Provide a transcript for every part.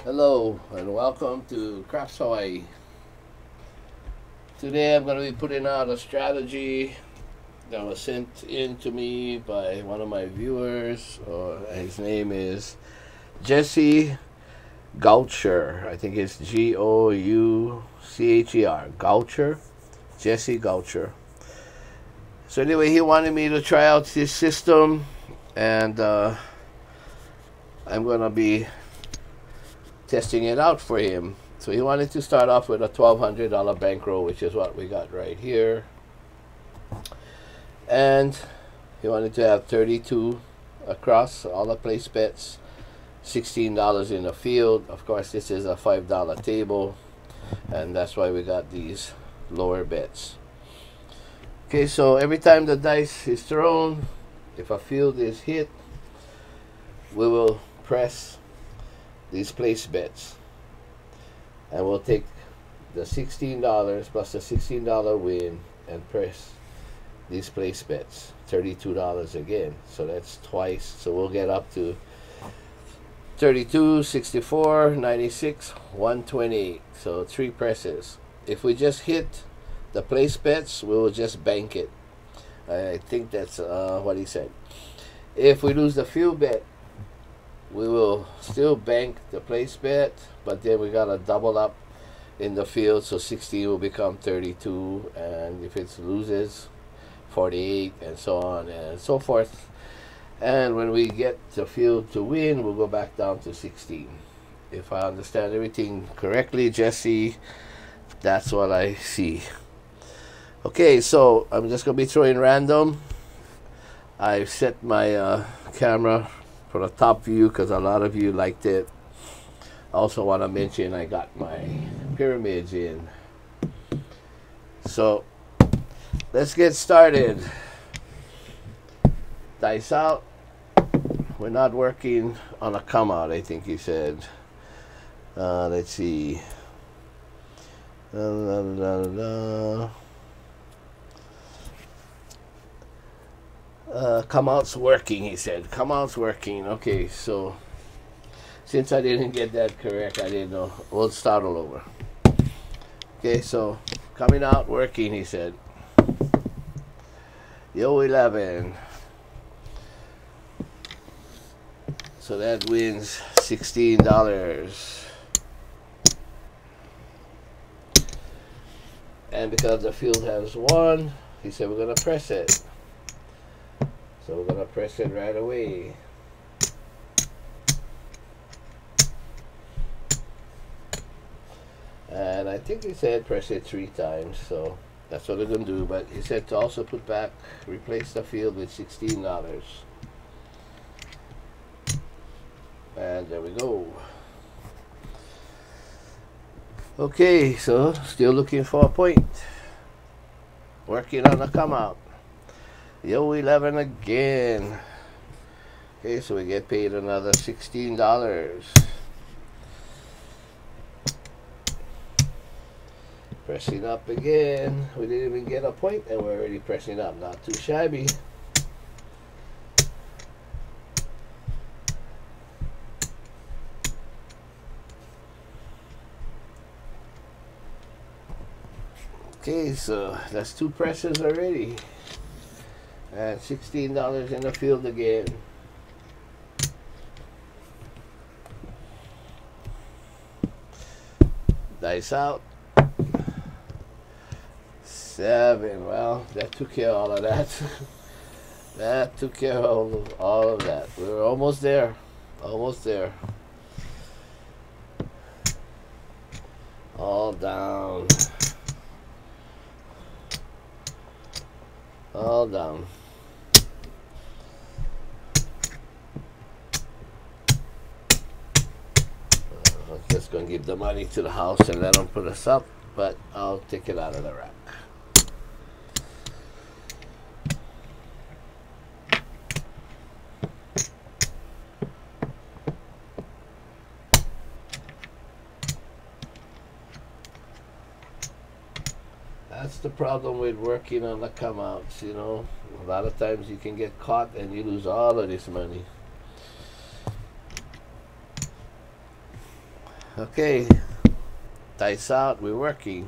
Hello and welcome to Crafts Hawaii. Today I'm going to be putting out a strategy that was sent in to me by one of my viewers. His name is Jesse Goucher. I think it's Goucher. Goucher. Jesse Goucher. So anyway, he wanted me to try out this system, and I'm going to be testing it out for him. So he wanted to start off with a $1,200 bankroll, which is what we got right here, and he wanted to have 32 across all the place bets, $16 in the field. Of course, this is a $5 table, and that's why we got these lower bets. Okay, so every time the dice is thrown, if a field is hit, we will press these place bets, and we'll take the $16 plus the $16 win and press these place bets, $32 again. So that's twice. So we'll get up to 32, 64, 96, 128. So 3 presses. If we just hit the place bets, we will just bank it. I think that's what he said. If we lose the field bet, we will still bank the place bet, but then we gotta double up in the field, so 16 will become 32, and if it loses, 48, and so on and so forth. And when we get the field to win, we'll go back down to 16. If I understand everything correctly, Jesse, that's what I see. Okay, so I'm just gonna be throwing random. I've set my camera for the top view because a lot of you liked it. I also want to mention I got my pyramids in. So let's get started. Dice out. We're not working on a come out, I think he said. Let's see. Come out's working, he said. Come out's working. Okay, so since I didn't get that correct, I didn't know. We'll start all over. Okay, so coming out working, he said. Yo 11. So that wins $16. And because the field has 1, he said we're gonna press it. So we're gonna press it right away. And I think he said press it 3 times, so that's what we're gonna do. But he said to also put back, replace the field with $16. And there we go. Okay, so still looking for a point. Working on a come out. Yo 11 again. Okay, so we get paid another $16. Pressing up again. We didn't even get a point and we're already pressing up. Not too shabby. Okay, so that's 2 presses already. And $16 in the field again. Dice out. 7. Well, that took care of all of that. That took care of all of that. We were almost there. Almost there. All down. All down. I'm just going to give the money to the house and let them put us up, but I'll take it out of the rack. That's the problem with working on the come outs, you know. A lot of times you can get caught and you lose all of this money. Okay, dice out, we're working.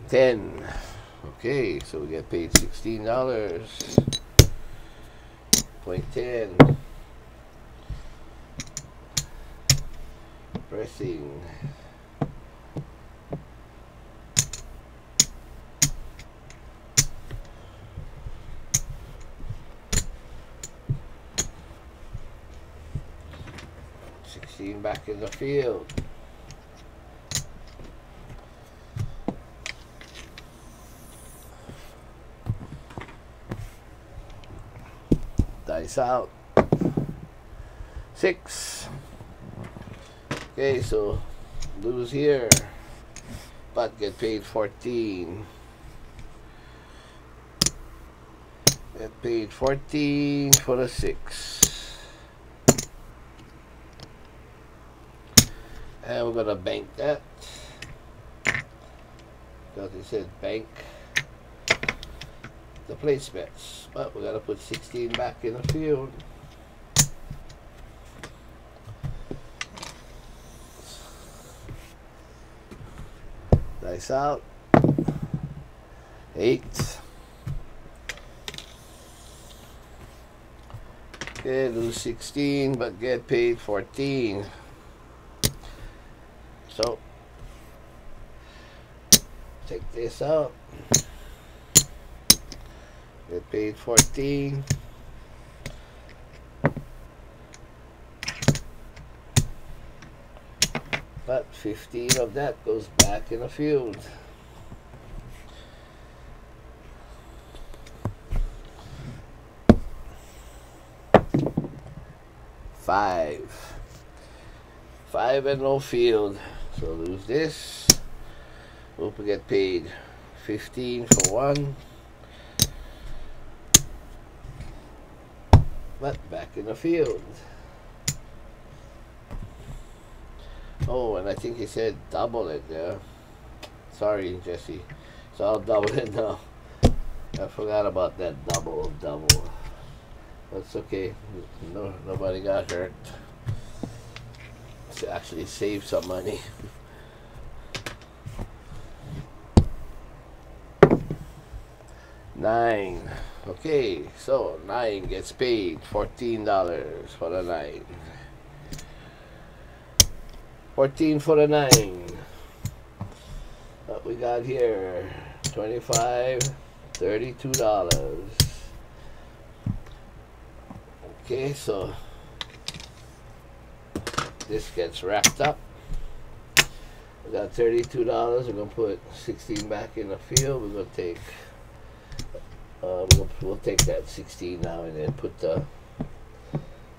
10. Okay, so we get paid $16. Point 10. Pressing. Back in the field. Dice out. 6. Okay, so lose here, but get paid 14. Get paid 14 for the 6. And we're gonna bank that because it said bank the place bets, but we gotta put 16 back in the field. Dice out. 8. Okay, lose 16 but get paid 14. So take this out, get paid 14, but 15 of that goes back in the field. Five and no field. So lose this. Hope we get paid 15 for 1. But back in the field. Oh, and I think he said double it there. Sorry, Jesse. So I'll double it now. I forgot about that double. That's okay. No, nobody got hurt. To actually save some money. $9. Okay, so 9 gets paid $14 for the 9. 14 for the 9. What we got here? 25, $32. Okay, so this gets wrapped up. We got $32. We're gonna put 16 back in the field. We're gonna take we'll take that 16 now and then put the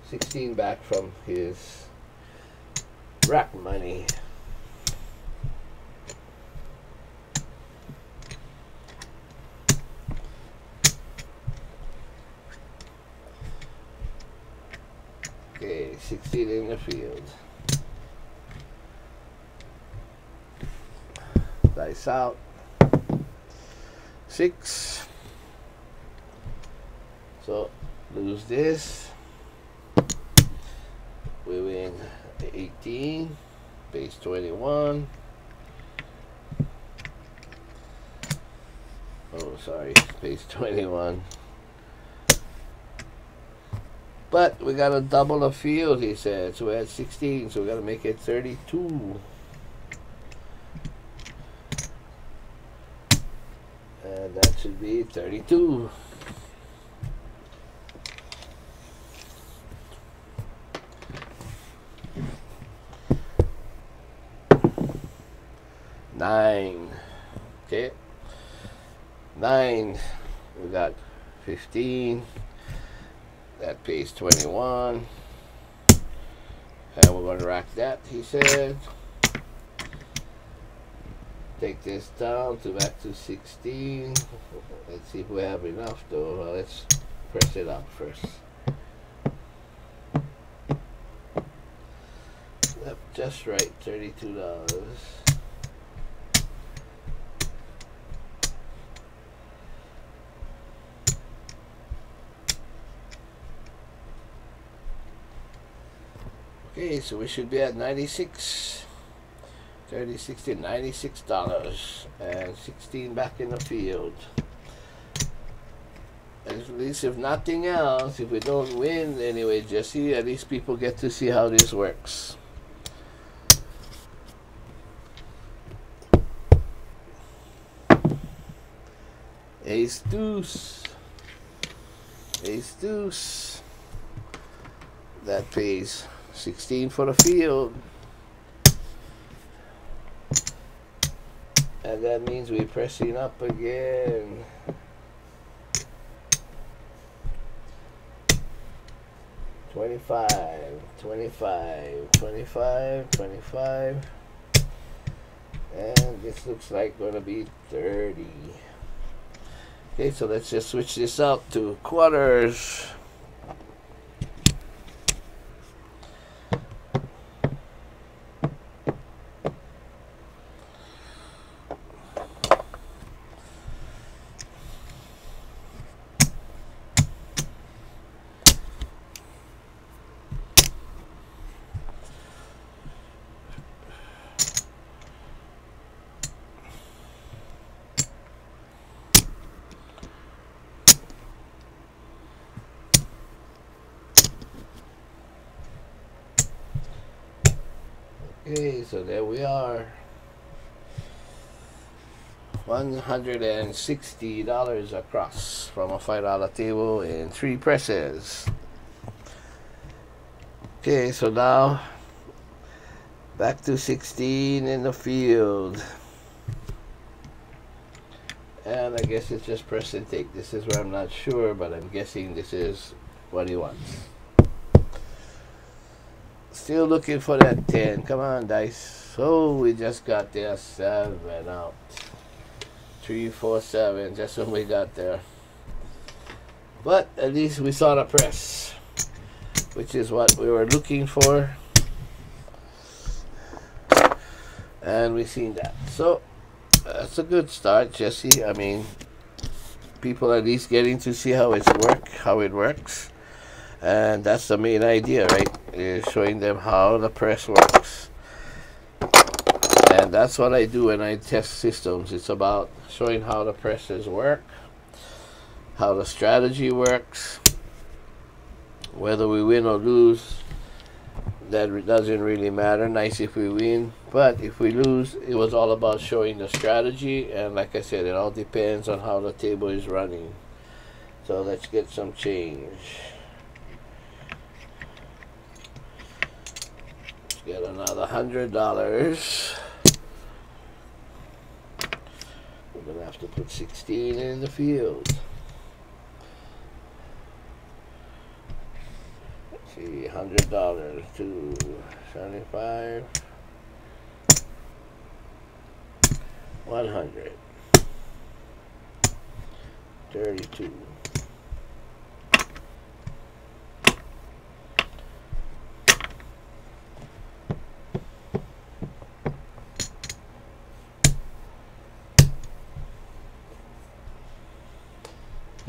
16 back from his rack money. Okay, 16 in the field. Dice out. 6. So lose this. We win 18. Base 21. Oh, sorry, base 21. But we gotta double the field, he said. So we had 16, so we gotta make it 32. And that should be 32. $9. Okay. 9. We got 15. That pays 21. And we're going to rack that, he said. Take this down to back to 16. Let's see if we have enough though. Well, let's press it up first. Yep, just right, $32. Okay, so we should be at 96. 30, 60, $96 and 16 back in the field. At least if nothing else, if we don't win anyway, Jesse, at least people get to see how this works. Ace deuce. Ace deuce. That pays 16 for the field. And that means we're pressing up again. $25, $25, $25, $25. And this looks like gonna be 30. Okay, so let's just switch this out to quarters. Okay, so there we are. $160 across from a $5 table in 3 presses. Okay, so now back to 16 in the field. And I guess it's just press and take. This is where I'm not sure, but I'm guessing this is what he wants. Still looking for that 10. Come on, dice. So we just got there. 7 out. 3, 4, 7. Just when we got there. But at least we saw the press, which is what we were looking for. And we seen that. So that's a good start, Jesse. I mean, people at least getting to see how it works. And that's the main idea, right? Is showing them how the press works. And that's what I do when I test systems. It's about showing how the presses work, how the strategy works. Whether we win or lose, that doesn't really matter. Nice if we win, but if we lose, it was all about showing the strategy. And like I said, it all depends on how the table is running. So let's get some change. Get another $100. We're gonna have to put 16 in the field. Let's see, $100 to 75, 100, 32.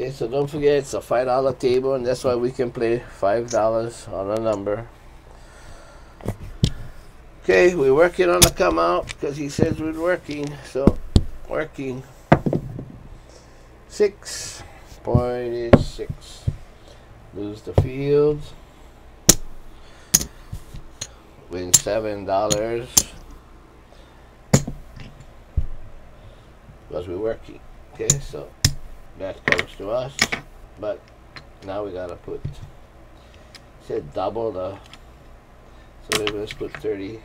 Okay, so don't forget it's a $5 table, and that's why we can play $5 on a number. Okay, we're working on the come out because he says we're working. So, working. 6. Point is 6. Lose the field. Win $7. Because we're working. Okay, so that comes to us, but now we gotta put, said double the, so let's put 30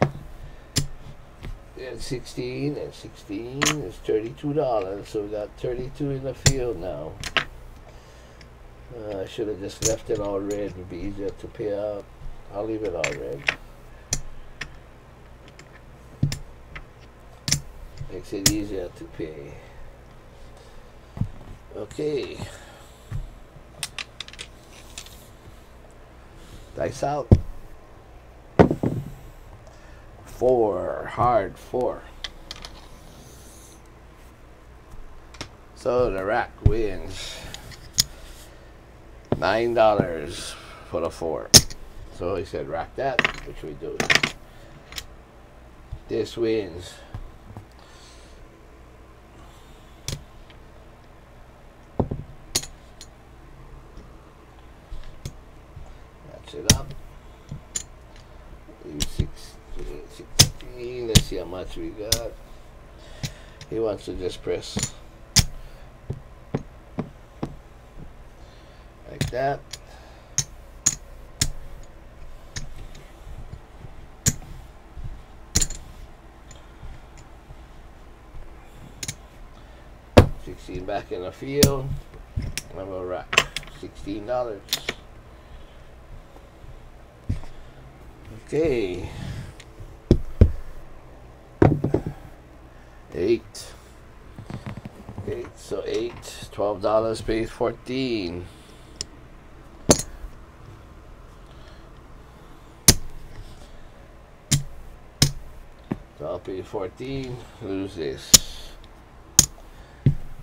and 16, and 16 is $32, so we got 32 in the field now. I should have just left it all red. It would be easier to pay out. I'll leave it all red. Makes it easier to pay. Okay. Dice out. 4. Hard 4. So the rack wins $9 for the 4. So he said rack that, which we do. This wins. Match it up. Leave 16. Let's see how much we got. He wants to just press like that. $16 back in the field. I'm gonna rack $16. Okay. 8. So $12 pays 14. 12 pays 14. Lose this.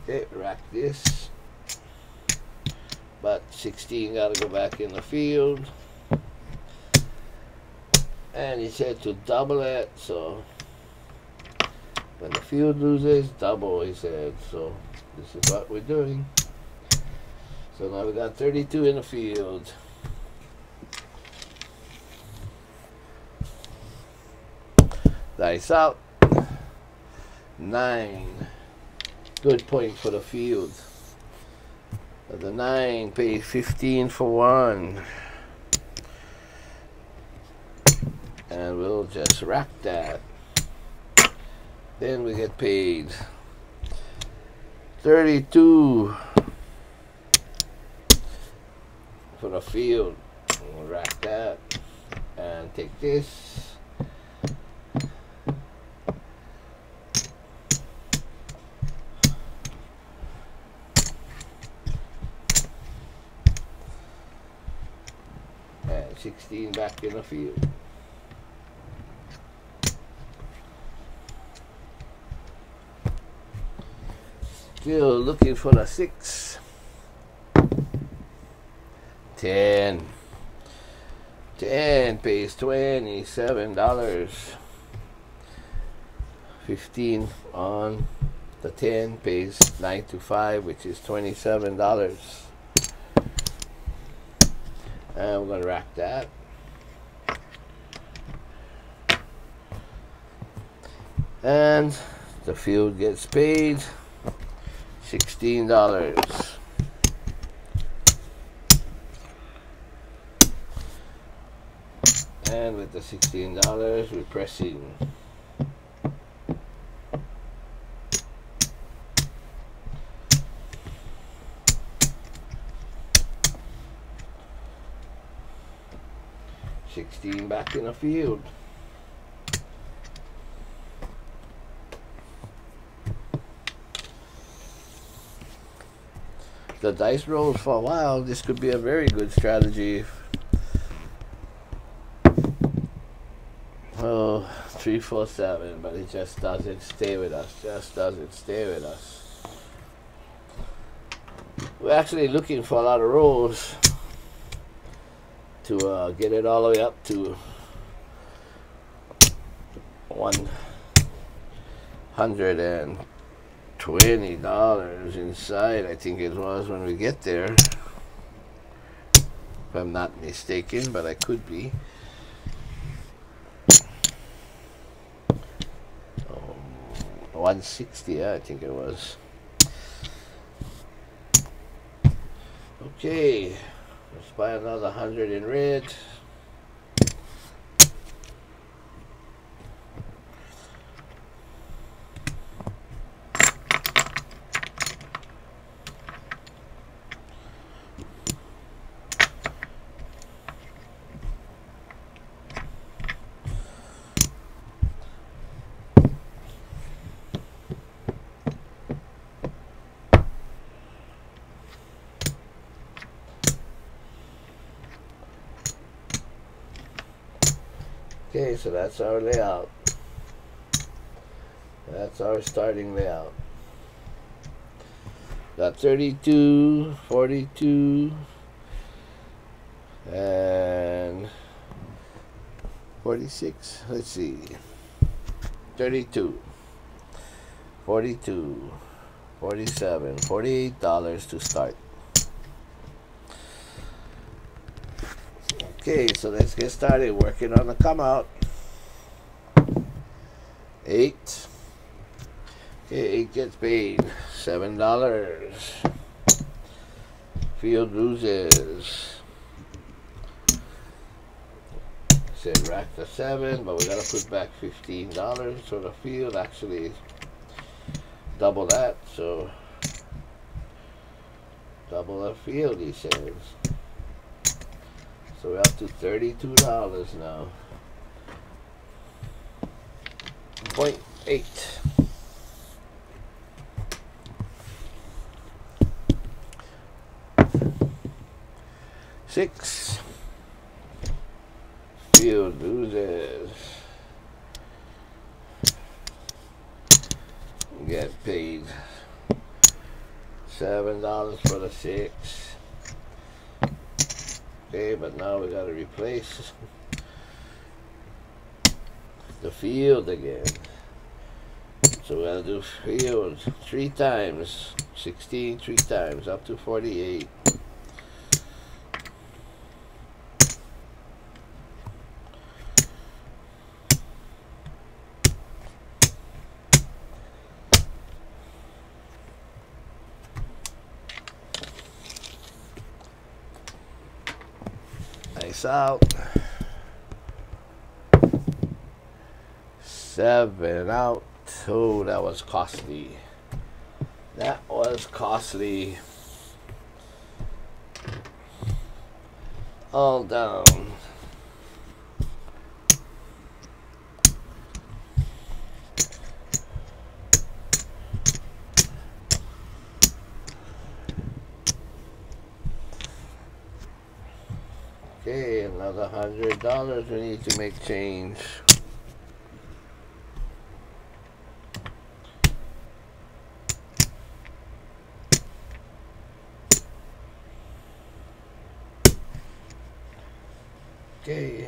Okay, rack this. But 16 gotta go back in the field. And he said to double it, so when the field loses, double, he said. So this is what we're doing. So now we got 32 in the field. Dice out. 9. Good point for the field. The 9 pays 15 for 1. And we'll just rack that. Then we get paid 32 for the field. We'll rack that and take this. And 16 back in the field. Still looking for the 6. 10. 10 pays $27. 15 on the 10 pays 9 to 5, which is $27. And we're gonna rack that. And the field gets paid $16. And with the $16, we're pressing. $16 back in the field. The dice rolls for a while. This could be a very good strategy. Oh, 3, 4, 7, but it just doesn't stay with us. Just doesn't stay with us. We're actually looking for a lot of rolls to get it all the way up to $120 inside, I think it was, when we get there. If I'm not mistaken, but I could be. 160, I think it was. Okay, let's buy another 100 in red. Okay, so that's our layout. That's our starting layout. Got 32, 42, and 46, let's see, 32, 42, 47, $48 to start. Okay, so let's get started working on the come out. 8. Okay, 8 gets paid. $7. Field loses. Said rack the 7, but we gotta put back $15. So the field actually double that. So double the field, he says. So we're up to $32 now. 0.8. Six. Field loses. Get paid $7 for the 6. Okay, but now we gotta replace the field again. So we gotta do field 3 times. 16 3 times, up to 48. Nice out. 7 out. Oh, that was costly. That was costly. All down. Okay, another $100 we need to make change. Okay.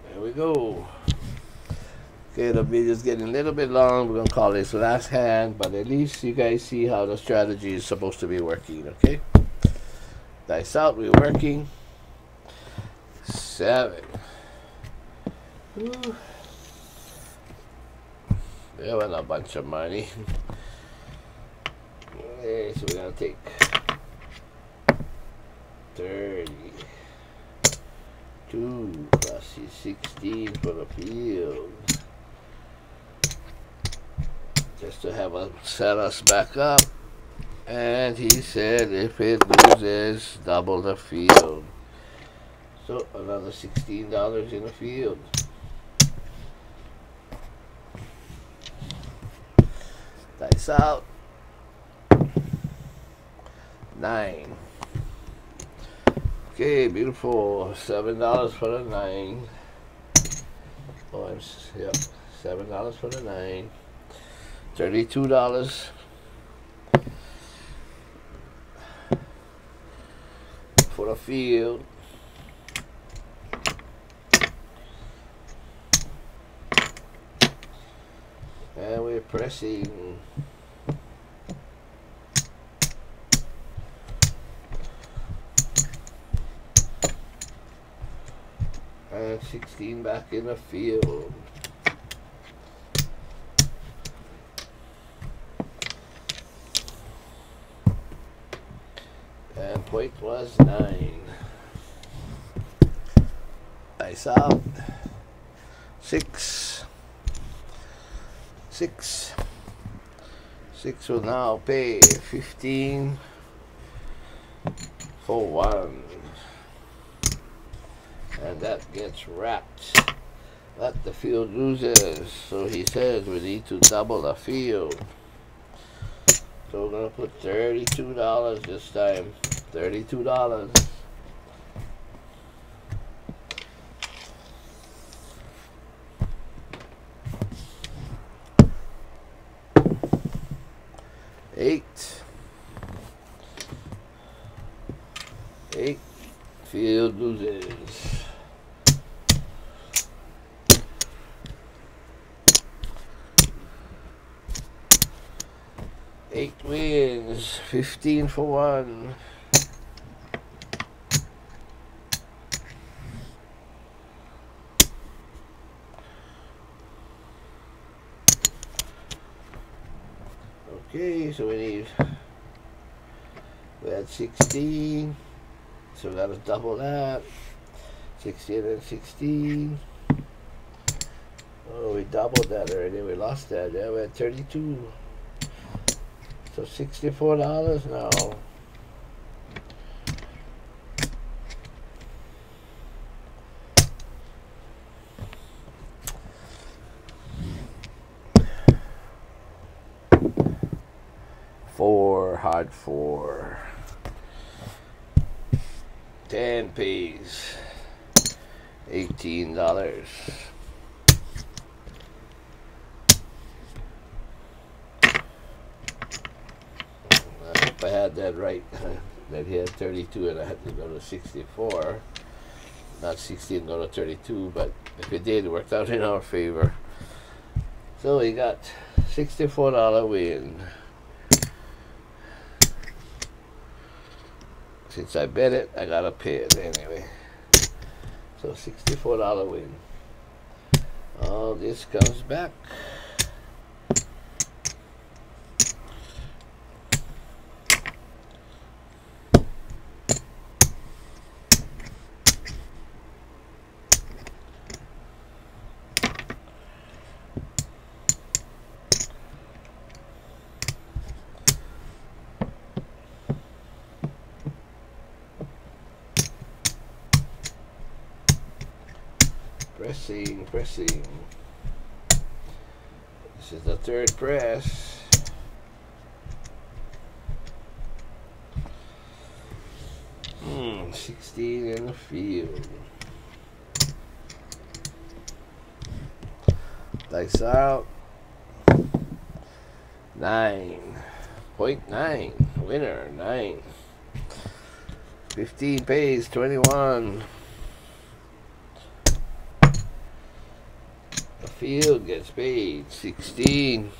There we go. Okay, the video's getting a little bit long. We're gonna call this last hand, but at least you guys see how the strategy is supposed to be working, okay? Dice out, we're working. 7. Ooh. There went a bunch of money. Okay, so we're gonna take 30. 2 plus 16 for the field. Just to have us set us back up. And he said if it loses, double the field. So another $16 in the field. Dice out. 9. Okay, beautiful. $7 for the 9. Oh, yep. $7 for the 9. $32 for the field. And we're pressing. And 16 back in the field. And point was 9. Dice out. 6. 6. 6 will now pay 15 for 1. And that gets wrapped. But the field loses. So he says we need to double the field. So we're going to put $32 this time. $32. field loses. 8 wins, 15 for 1. Okay, so we had 16, so we gotta double that. 16 and 16. Oh, we doubled that already. We lost that. Yeah, we had 32. So $64 now. Hard 4. 10 pays $18. I hope I had that right. That he had 32 and I had to go to 64. Not 16, go to 32, but if it did, it worked out in our favor. So we got $64 win. Since I bet it, I gotta pay it anyway. So $64 win. All this comes back. Pressing. This is the third press. Hmm, 16 in the field. Lights out. 9.9. Winner, 9. 15 pays, 21. Field gets paid 16.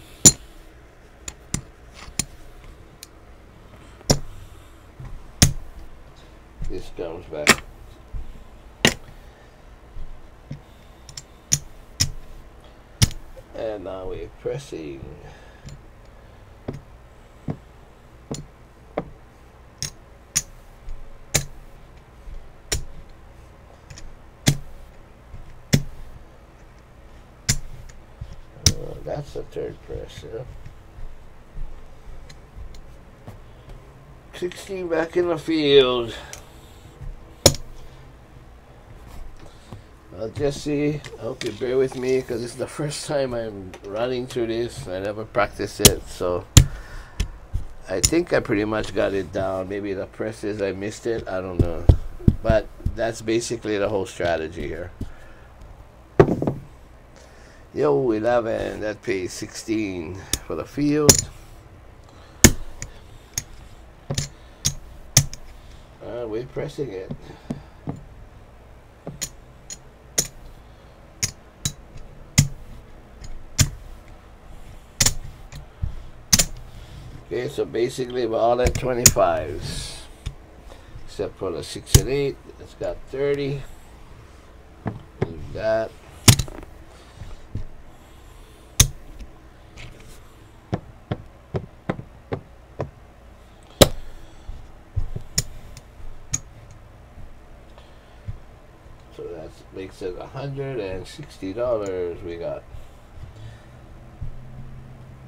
This comes back. And now we're pressing. That's the third press, yeah. 16 back in the field. Well, Jesse, I hope you bear with me because this is the first time I'm running through this. I never practiced it, so I think I pretty much got it down. Maybe the presses, I missed it, I don't know. But that's basically the whole strategy here. Yo, 11, that pays 16 for the field. We're pressing it. Okay, so basically we're all at 25s. Except for the 6 and 8, it's got 30. Leave that. So that makes it $160 we got.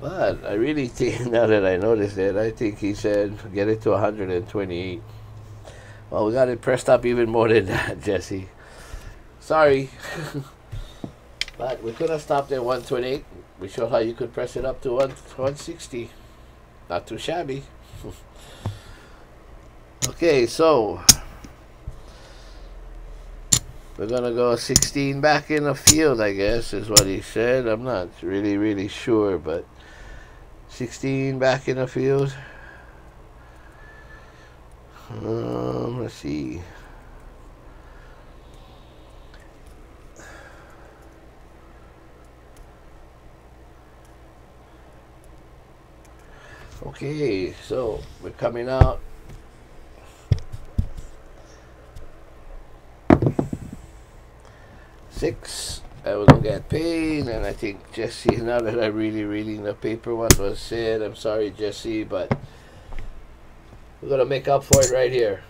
But I really think, now that I noticed it, I think he said get it to 128. Well, we got it pressed up even more than that, Jesse. Sorry. But we could have stopped at 128. We showed how you could press it up to 160. Not too shabby. Okay, so we're gonna go 16 back in the field, I guess, is what he said. I'm not really sure, but 16 back in the field. Let's see. Okay, so we're coming out. Six. I will get paid, and I think Jesse. Now that I'm really reading the paper, what was said, I'm sorry, Jesse, but we're gonna make up for it right here.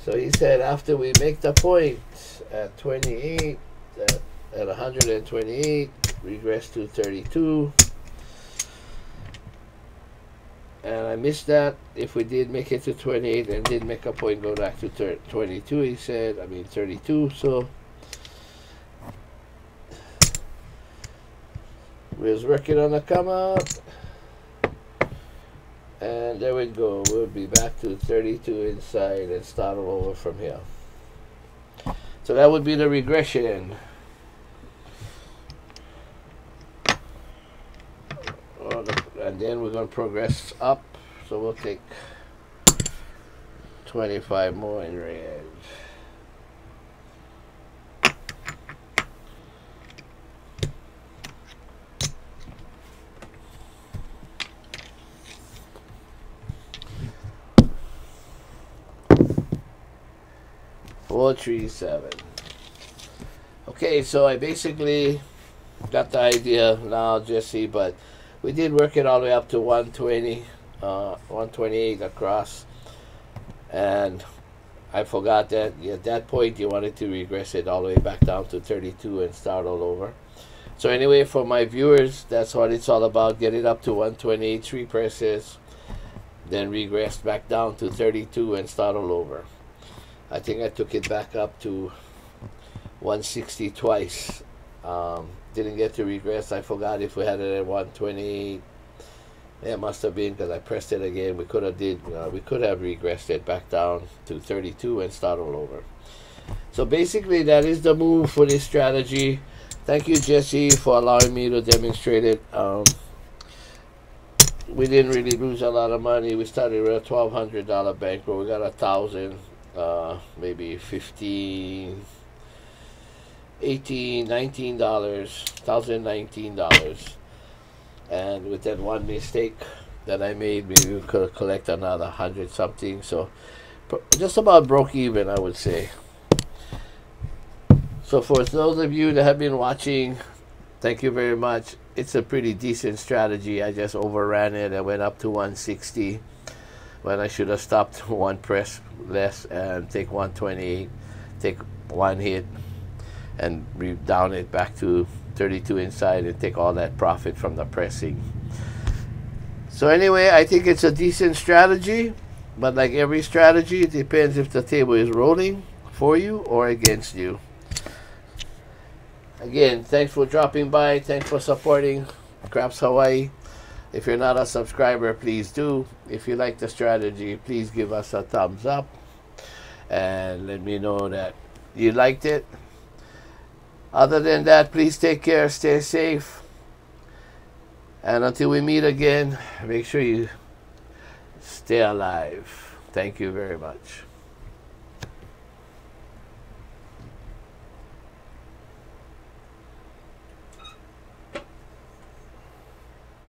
So he said after we make the point at 28, at 128, regress to 32. And I missed that. If we did make it to 28 and did make a point, go back to 22, he said. I mean 32. So we was working on the come up. And there we go. We'll be back to 32 inside and start all over from here. So that would be the regression. And then we're going to progress up. So we'll take 25 more in red. Four, 3, 7. Okay, so I basically got the idea now, Jesse, but we did work it all the way up to 120, 128 across, and I forgot that at that point you wanted to regress it all the way back down to 32 and start all over. So anyway, for my viewers, that's what it's all about. Get it up to 128, 3 presses, then regress back down to 32 and start all over. I think I took it back up to 160 twice. Didn't get to regress. I forgot if we had it at 128. It must have been because I pressed it again. We could have regressed it back down to 32 and start all over. So basically, that is the move for this strategy. Thank you, Jesse, for allowing me to demonstrate it. We didn't really lose a lot of money. We started with a $1,200 bankroll. We got $1,000, maybe $15. $18, $19, $1,019, and with that one mistake that I made, maybe we could collect another 100 something. So just about broke even, I would say. So for those of you that have been watching, thank you very much. It's a pretty decent strategy. I just overran it. I went up to 160 when I should have stopped one press less and take 128, take one hit, and down it back to 32 inside and take all that profit from the pressing. So anyway, I think it's a decent strategy, but like every strategy, it depends if the table is rolling for you or against you. Again, thanks for dropping by. Thanks for supporting Craps Hawaii. If you're not a subscriber, please do. If you like the strategy, please give us a thumbs up and let me know that you liked it. Other than that, please take care, stay safe, and until we meet again, make sure you stay alive. Thank you very much.